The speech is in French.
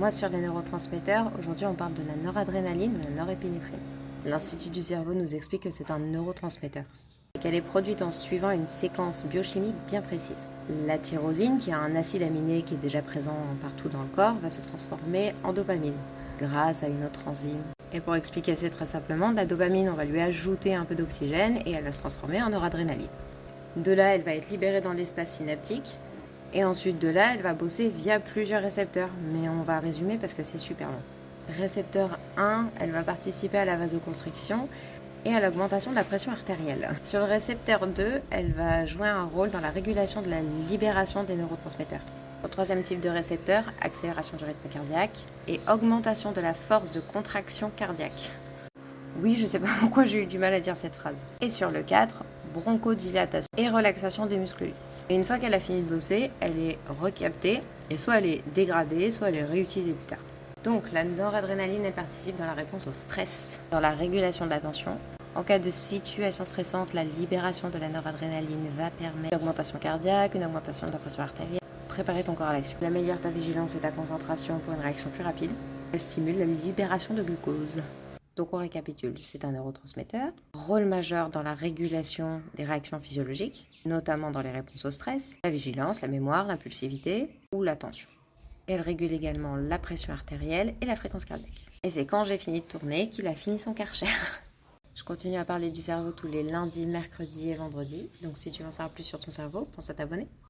Moi sur les neurotransmetteurs, aujourd'hui on parle de la noradrénaline ou la norépinéphrine. L'Institut du cerveau nous explique que c'est un neurotransmetteur et qu'elle est produite en suivant une séquence biochimique bien précise. La tyrosine, qui a un acide aminé qui est déjà présent partout dans le corps, va se transformer en dopamine grâce à une autre enzyme. Et pour expliquer ça très simplement, la dopamine, on va lui ajouter un peu d'oxygène et elle va se transformer en noradrénaline. De là, elle va être libérée dans l'espace synaptique. Et ensuite de là, elle va bosser via plusieurs récepteurs. Mais on va résumer parce que c'est super long. Récepteur 1, elle va participer à la vasoconstriction et à l'augmentation de la pression artérielle. Sur le récepteur 2, elle va jouer un rôle dans la régulation de la libération des neurotransmetteurs. Au troisième type de récepteur, accélération du rythme cardiaque et augmentation de la force de contraction cardiaque. Oui, je sais pas pourquoi j'ai eu du mal à dire cette phrase. Et sur le 4, bronchodilatation et relaxation des muscles lisses. Et une fois qu'elle a fini de bosser, elle est recaptée et soit elle est dégradée, soit elle est réutilisée plus tard. Donc la noradrénaline, elle participe dans la réponse au stress, dans la régulation de la tension. En cas de situation stressante, la libération de la noradrénaline va permettre une augmentation cardiaque, une augmentation de la pression artérielle. Préparer ton corps à l'action. Elle améliore ta vigilance et ta concentration pour une réaction plus rapide. Elle stimule la libération de glucose. Donc on récapitule, c'est un neurotransmetteur, rôle majeur dans la régulation des réactions physiologiques, notamment dans les réponses au stress, la vigilance, la mémoire, l'impulsivité ou l'attention. Elle régule également la pression artérielle et la fréquence cardiaque. Et c'est quand j'ai fini de tourner qu'il a fini son Karcher. Je continue à parler du cerveau tous les lundis, mercredis et vendredis, donc si tu veux en savoir plus sur ton cerveau, pense à t'abonner.